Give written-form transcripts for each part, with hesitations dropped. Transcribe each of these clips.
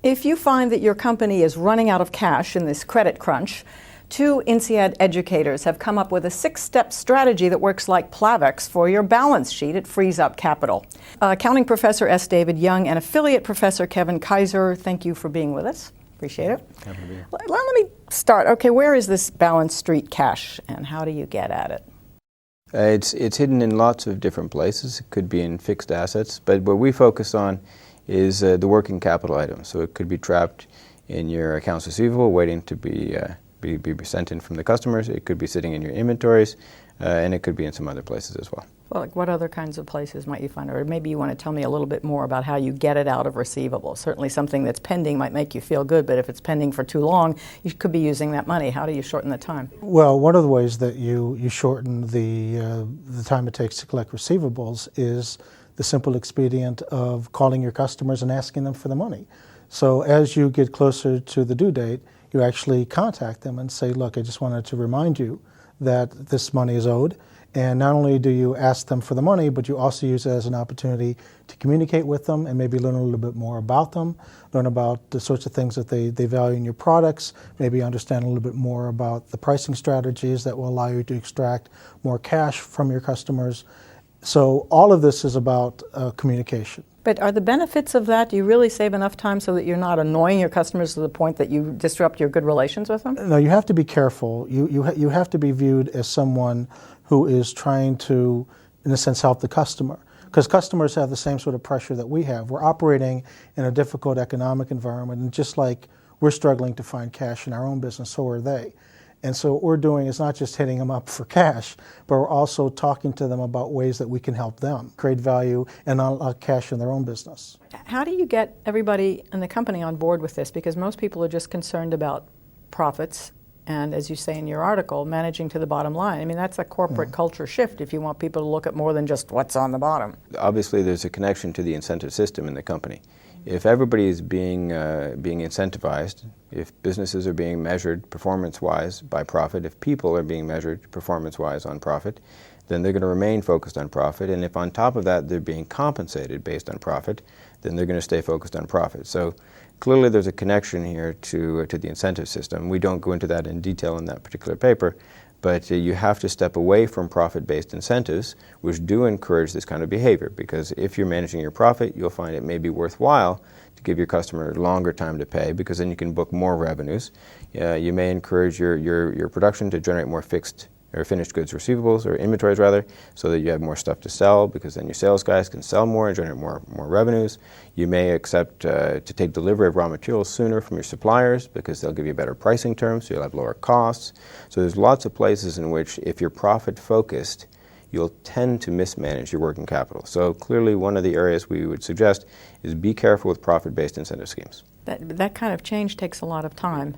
If you find that your company is running out of cash in this credit crunch, two INSEAD educators have come up with a 6-step strategy that works like Plavix for your balance sheet. It frees up capital. Accounting Professor S. David Young and Affiliate Professor Kevin Kaiser, thank you for being with us. Appreciate it. Happy to be here. Let me start. Okay, where is this balance sheet cash and how do you get at it? It's hidden in lots of different places. It could be in fixed assets, but what we focus on is the working capital items. So it could be trapped in your accounts receivable waiting to be sent in from the customers. It could be sitting in your inventories, and it could be in some other places as well. Well, like what other kinds of places might you find? Or maybe you want to tell me a little bit more about how you get it out of receivables. Certainly something that's pending might make you feel good, but if it's pending for too long, you could be using that money. How do you shorten the time? Well, one of the ways that you shorten the time it takes to collect receivables is the simple expedient of calling your customers and asking them for the money. So as you get closer to the due date, you actually contact them and say, look, I just wanted to remind you that this money is owed. And not only do you ask them for the money, but you also use it as an opportunity to communicate with them and maybe learn a little bit more about them, learn about the sorts of things that they value in your products, maybe understand a little bit more about the pricing strategies that will allow you to extract more cash from your customers. So all of this is about communication. But are the benefits of that, do you really save enough time so that you're not annoying your customers to the point that you disrupt your good relations with them? No, you have to be careful. You have to be viewed as someone who is trying to, in a sense, help the customer. Because customers have the same sort of pressure that we have. We're operating in a difficult economic environment, and just like we're struggling to find cash in our own business, so are they. And so what we're doing is not just hitting them up for cash, but we're also talking to them about ways that we can help them create value and unlock cash in their own business. How do you get everybody in the company on board with this? Because most people are just concerned about profits and, as you say in your article, managing to the bottom line. I mean, that's a corporate culture shift if you want people to look at more than just what's on the bottom. Obviously, there's a connection to the incentive system in the company. If everybody is being incentivized, if businesses are being measured performance-wise by profit, if people are being measured performance-wise on profit, then they're going to remain focused on profit. And if on top of that they're being compensated based on profit, then they're going to stay focused on profit. So clearly there's a connection here to the incentive system. We don't go into that in detail in that particular paper, but you have to step away from profit-based incentives, which do encourage this kind of behavior, because if you're managing your profit, you'll find it may be worthwhile to give your customer longer time to pay, because then you can book more revenues. You may encourage your production to generate more fixed or finished goods receivables, or inventories rather, so that you have more stuff to sell, because then your sales guys can sell more and generate more revenues. You may accept to take delivery of raw materials sooner from your suppliers, because they'll give you better pricing terms, so you'll have lower costs. So there's lots of places in which, if you're profit focused, you'll tend to mismanage your working capital. So clearly one of the areas we would suggest is be careful with profit-based incentive schemes. That kind of change takes a lot of time.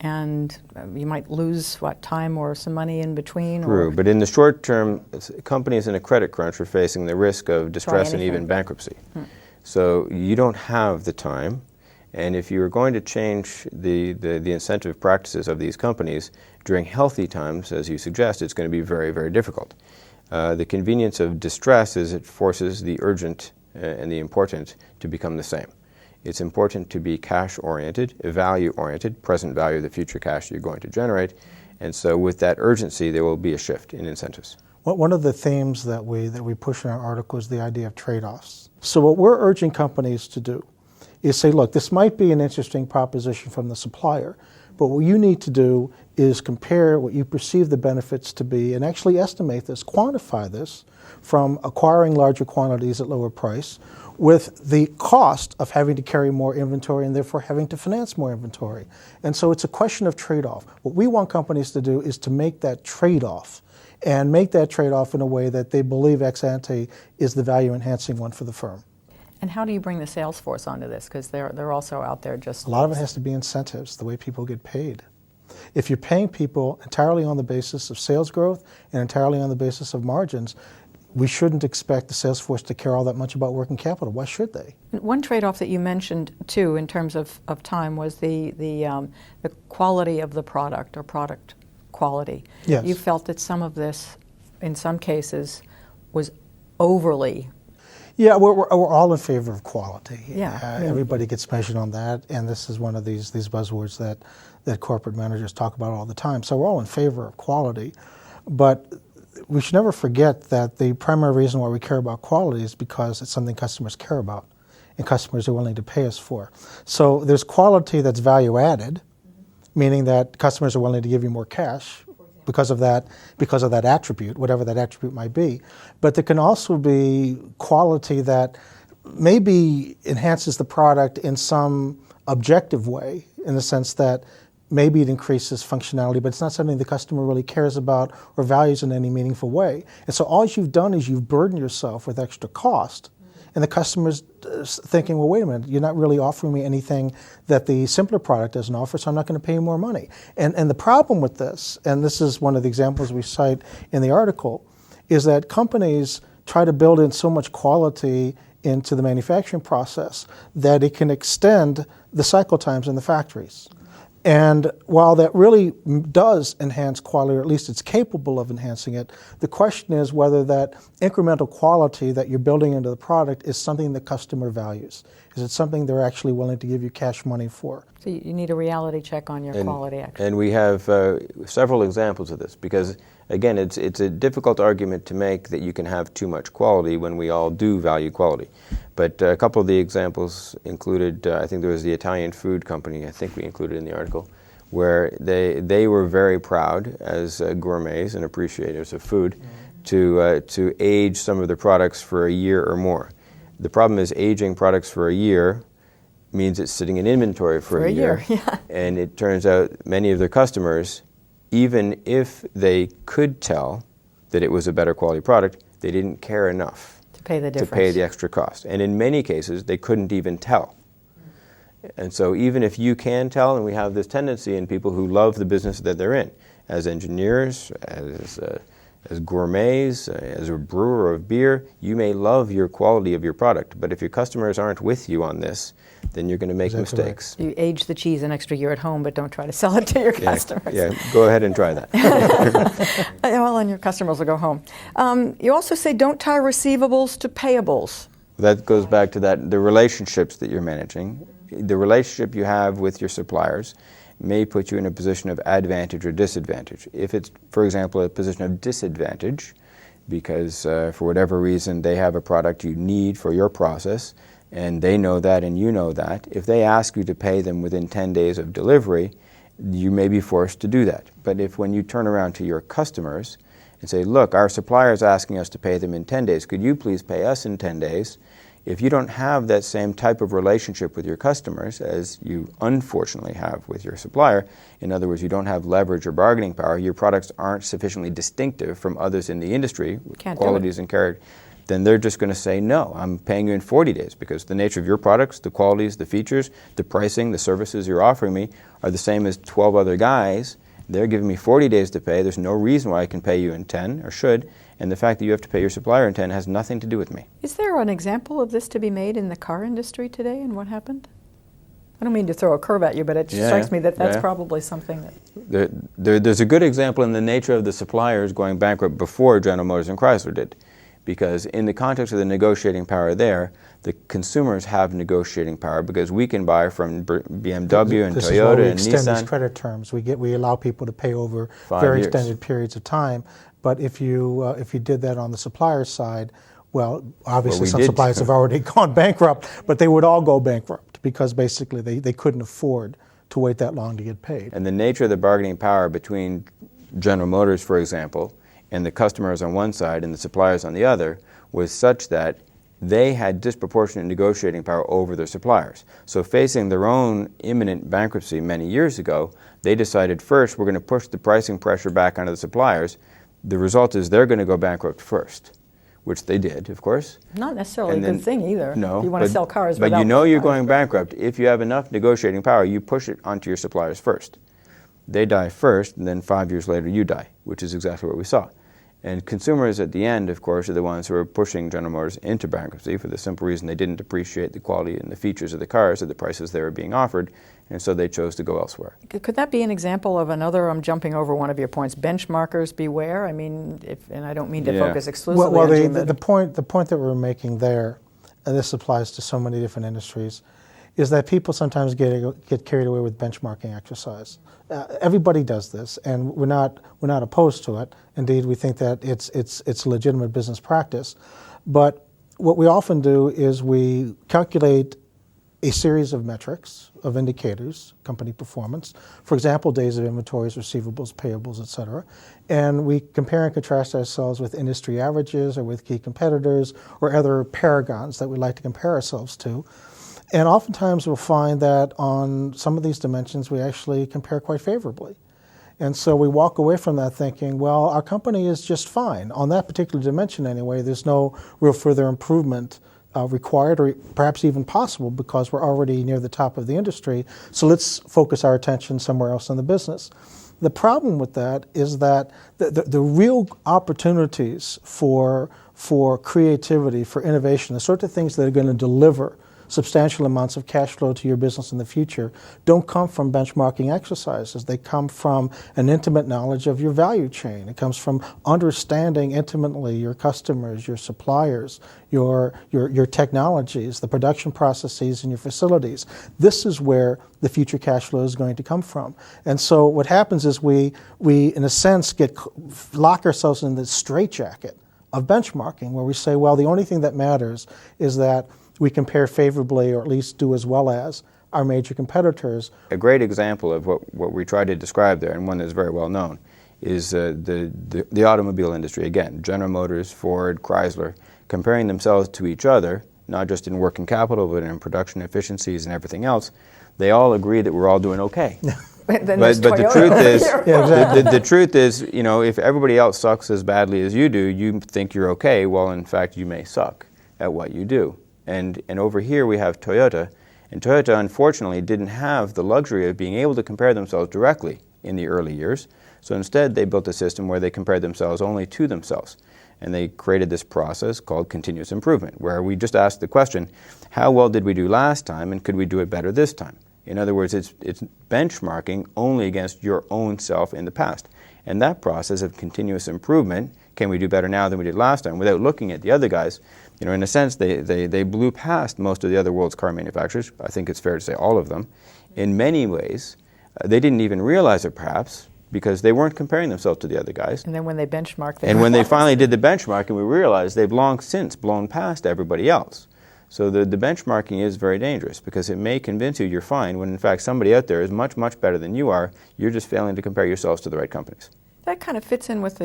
And you might lose, time or some money in between? True, but in the short term, companies in a credit crunch are facing the risk of distress and even bankruptcy. So you don't have the time, and if you're going to change the incentive practices of these companies during healthy times, as you suggest, it's going to be very, very difficult. The convenience of distress is it forces the urgent and the important to become the same. It's important to be cash-oriented, value-oriented, present value of the future cash you're going to generate. And so with that urgency, there will be a shift in incentives. One of the themes that we push in our article is the idea of trade-offs. So what we're urging companies to do is say, look, this might be an interesting proposition from the supplier, but what you need to do is compare what you perceive the benefits to be and actually estimate this, quantify this from acquiring larger quantities at lower price with the cost of having to carry more inventory and therefore having to finance more inventory. And so it's a question of trade-off. What we want companies to do is to make that trade-off, and make that trade-off in a way that they believe ex ante is the value-enhancing one for the firm. And how do you bring the sales force onto this? Because they're also out there just... A lot of it has to be incentives, the way people get paid. If you're paying people entirely on the basis of sales growth and entirely on the basis of margins, we shouldn't expect the sales force to care all that much about working capital. Why should they? One trade-off that you mentioned, too, in terms of time was the quality of the product, or product quality. Yes. You felt that some of this, in some cases, was overly Yeah, we're all in favor of quality. Yeah. Everybody gets measured on that, and this is one of these buzzwords that corporate managers talk about all the time. So we're all in favor of quality, but we should never forget that the primary reason why we care about quality is because it's something customers care about, and customers are willing to pay us for. So there's quality that's value added, meaning that customers are willing to give you more cash because of that attribute, whatever that attribute might be. But there can also be quality that maybe enhances the product in some objective way, in the sense that maybe it increases functionality, but it's not something the customer really cares about or values in any meaningful way. And so all you've done is you've burdened yourself with extra cost. And the customer's thinking, well, wait a minute, you're not really offering me anything that the simpler product doesn't offer, so I'm not going to pay you more money. And the problem with this, and this is one of the examples we cite in the article, is that companies try to build in so much quality into the manufacturing process that it can extend the cycle times in the factories. And while that really does enhance quality, or at least it's capable of enhancing it, the question is whether that incremental quality that you're building into the product is something the customer values. Is it something they're actually willing to give you cash money for? So you need a reality check on your quality, actually. And we have several examples of this, because again, it's a difficult argument to make that you can have too much quality when we all do value quality. But a couple of the examples included, I think there was the Italian food company, I think we included in the article, where they were very proud as gourmets and appreciators of food to age some of their products for a year or more. The problem is aging products for a year means it's sitting in inventory for a year. Yeah. And it turns out many of their customers, even if they could tell that it was a better quality product, they didn't care enough to pay the difference. To pay the extra cost. And in many cases, they couldn't even tell. And so even if you can tell, and we have this tendency in people who love the business that they're in, as engineers, as gourmets, as a brewer of beer, you may love your quality of your product, but if your customers aren't with you on this, then you're going to make mistakes. You age the cheese an extra year at home, but don't try to sell it to your customers. Yeah, go ahead and try that. Well, and your customers will go home. You also say don't tie receivables to payables. That goes back to the relationships that you're managing. The relationship you have with your suppliers may put you in a position of advantage or disadvantage. If it's, for example, a position of disadvantage, because for whatever reason they have a product you need for your process, and they know that and you know that, if they ask you to pay them within 10 days of delivery, you may be forced to do that. But if when you turn around to your customers and say, look, our supplier is asking us to pay them in 10 days, could you please pay us in 10 days? If you don't have that same type of relationship with your customers as you unfortunately have with your supplier, in other words, you don't have leverage or bargaining power, your products aren't sufficiently distinctive from others in the industry, with qualities and character, then they're just going to say, no, I'm paying you in 40 days because the nature of your products, the qualities, the features, the pricing, the services you're offering me are the same as 12 other guys. They're giving me 40 days to pay. There's no reason why I can pay you in 10 or should. And the fact that you have to pay your supplier in 10 has nothing to do with me. Is there an example of this to be made in the car industry today and what happened? I don't mean to throw a curve at you, but it strikes me that that's probably something that... There's a good example in the nature of the suppliers going bankrupt before General Motors and Chrysler did. Because in the context of the negotiating power there, the consumers have negotiating power because we can buy from BMW and Toyota and Nissan. This is why we extend these credit terms. We allow people to pay over very extended periods of time. But if you did that on the supplier side, well, obviously some suppliers have already gone bankrupt, but they would all go bankrupt because basically they couldn't afford to wait that long to get paid. And the nature of the bargaining power between General Motors, for example, and the customers on one side and the suppliers on the other was such that they had disproportionate negotiating power over their suppliers. So facing their own imminent bankruptcy many years ago, they decided first we're going to push the pricing pressure back onto the suppliers. The result is they're going to go bankrupt first, which they did, of course. Not necessarily a good thing either. No. You want to sell cars but you know you're going bankrupt. If you have enough negotiating power, you push it onto your suppliers first. They die first, and then 5 years later you die, which is exactly what we saw. And consumers at the end, of course, are the ones who are pushing General Motors into bankruptcy for the simple reason they didn't appreciate the quality and the features of the cars at the prices they were being offered, and so they chose to go elsewhere. Could that be an example of another, I'm jumping over one of your points, benchmarkers beware? I mean, and I don't mean to focus exclusively on GM, the point that we're making there, and this applies to so many different industries, is that people sometimes get carried away with benchmarking exercise. Everybody does this, and we're not opposed to it. Indeed, we think that it's legitimate business practice. But what we often do is we calculate a series of metrics, of indicators, company performance. For example, days of inventories, receivables, payables, et cetera. And we compare and contrast ourselves with industry averages or with key competitors or other paragons that we like to compare ourselves to. And oftentimes we'll find that on some of these dimensions we actually compare quite favorably. And so we walk away from that thinking, well, our company is just fine. On that particular dimension anyway, there's no real further improvement required or perhaps even possible because we're already near the top of the industry. So let's focus our attention somewhere else in the business. The problem with that is that the real opportunities for creativity, for innovation, the sort of things that are going to deliver substantial amounts of cash flow to your business in the future don't come from benchmarking exercises. They come from an intimate knowledge of your value chain. It comes from understanding intimately your customers, your suppliers, your technologies, the production processes in your facilities. This is where the future cash flow is going to come from. And so what happens is we in a sense, lock ourselves in this straitjacket of benchmarking where we say, well, the only thing that matters is that we compare favorably or at least do as well as our major competitors. A great example of what we try to describe there, and one that's very well known, is the automobile industry. Again, General Motors, Ford, Chrysler, comparing themselves to each other, not just in working capital, but in production efficiencies and everything else. They all agree that we're all doing okay. But the truth is, the truth is, you know, if everybody else sucks as badly as you do, you think you're okay. Well, in fact, you may suck at what you do. And over here we have Toyota, and Toyota unfortunately didn't have the luxury of being able to compare themselves directly in the early years. So instead they built a system where they compared themselves only to themselves. And they created this process called continuous improvement, where we just asked the question, how well did we do last time and could we do it better this time? In other words, it's benchmarking only against your own self in the past. And that process of continuous improvement, can we do better now than we did last time, without looking at the other guys, you know, in a sense, they blew past most of the other world's car manufacturers. I think it's fair to say all of them. In many ways, they didn't even realize it perhaps because they weren't comparing themselves to the other guys. And then when they benchmarked, when they finally did the benchmarking, we realized they've long since blown past everybody else. So the benchmarking is very dangerous because it may convince you you're fine when in fact somebody out there is much, much better than you are. You're just failing to compare yourselves to the right companies. That kind of fits in with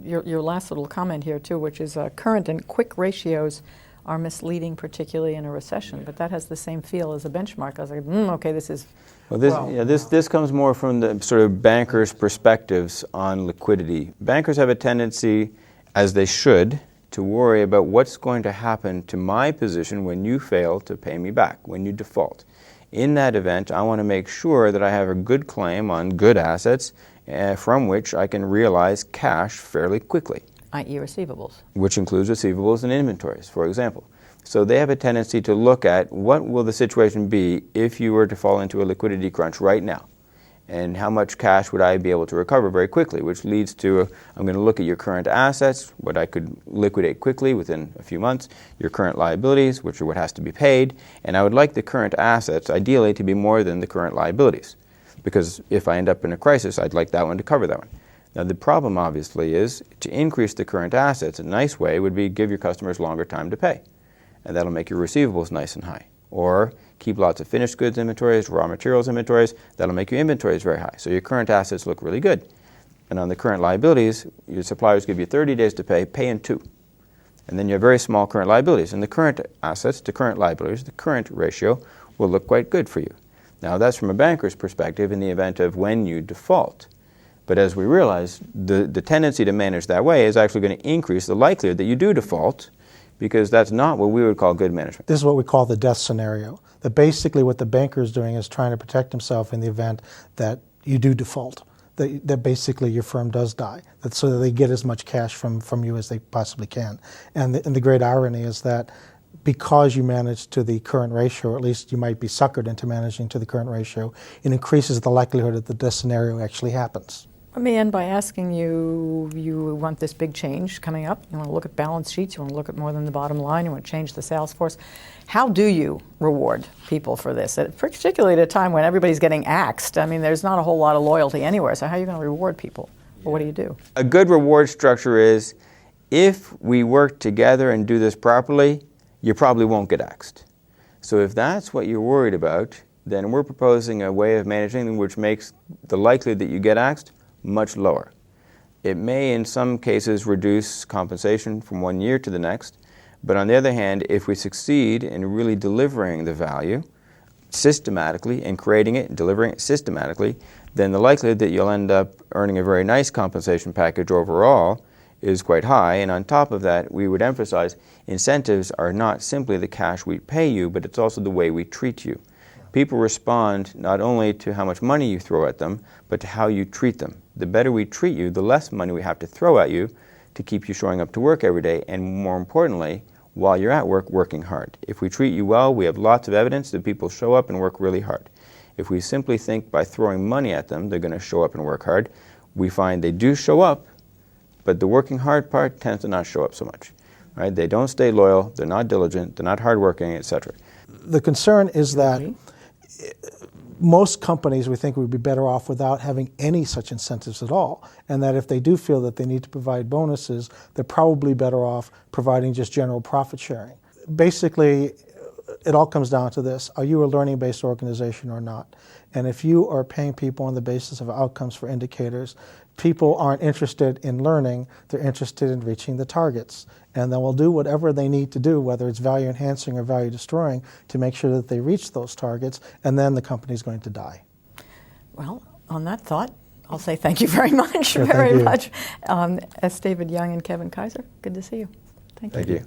your last little comment here too, which is current and quick ratios are misleading, particularly in a recession. But that has the same feel as a benchmark. I was like, okay, this is. Well, this comes more from the sort of bankers' perspectives on liquidity. Bankers have a tendency, as they should, to worry about what's going to happen to my position when you fail to pay me back, when you default. In that event, I want to make sure that I have a good claim on good assets from which I can realize cash fairly quickly. i.e. receivables. Which includes receivables and inventories, for example. So they have a tendency to look at what will the situation be if you were to fall into a liquidity crunch right now, and how much cash would I be able to recover very quickly, which leads to, I'm going to look at your current assets, what I could liquidate quickly within a few months, your current liabilities, which are what has to be paid, and I would like the current assets ideally to be more than the current liabilities. Because if I end up in a crisis, I'd like that one to cover that one. Now the problem obviously is to increase the current assets. A nice way would be give your customers longer time to pay. And that'll make your receivables nice and high. Or keep lots of finished goods inventories, raw materials inventories. That'll make your inventories very high. So your current assets look really good. And on the current liabilities, your suppliers give you 30 days to pay in 2. And then you have very small current liabilities. And the current assets to current liabilities, the current ratio, will look quite good for you. Now that's from a banker's perspective in the event of when you default. But as we realize, the tendency to manage that way is actually going to increase the likelihood that you do default, because that's not what we would call good management. This is what we call the death scenario. That basically what the banker is doing is trying to protect himself in the event that you do default. that basically your firm does die, so that they get as much cash from you as they possibly can. And the great irony is that because you manage to the current ratio, or at least you might be suckered into managing to the current ratio, it increases the likelihood that this scenario actually happens. Let me end by asking you, you want this big change coming up. You want to look at balance sheets. You want to look at more than the bottom line. You want to change the sales force. How do you reward people for this, particularly at a time when everybody's getting axed? I mean, there's not a whole lot of loyalty anywhere, so how are you going to reward people? Or what do you do? A good reward structure is, if we work together and do this properly, you probably won't get axed. So if that's what you're worried about, then we're proposing a way of managing which makes the likelihood that you get axed much lower. It may, in some cases, reduce compensation from one year to the next, but on the other hand, if we succeed in really delivering the value systematically and creating it and delivering it systematically, then the likelihood that you'll end up earning a very nice compensation package overall is quite high. And on top of that, we would emphasize incentives are not simply the cash we pay you, but it's also the way we treat you. People respond not only to how much money you throw at them, but to how you treat them. The better we treat you, the less money we have to throw at you to keep you showing up to work every day, and more importantly, while you're at work, working hard. If we treat you well, we have lots of evidence that people show up and work really hard. If we simply think by throwing money at them, they're going to show up and work hard, we find they do show up, but the working hard part tends to not show up so much. Right? They don't stay loyal, they're not diligent, they're not hardworking, etc. The concern is that most companies, we think, would be better off without having any such incentives at all, and that if they do feel that they need to provide bonuses, they're probably better off providing just general profit sharing. Basically, it all comes down to this: are you a learning-based organization or not? And if you are paying people on the basis of outcomes for indicators, people aren't interested in learning, they're interested in reaching the targets. And then will do whatever they need to do, whether it's value enhancing or value destroying, to make sure that they reach those targets, and then the company's going to die. Well, on that thought, I'll say thank you very much, Sure, very thank you. much. S. David Young and Kevin Kaiser, good to see you. Thank you. Thank you.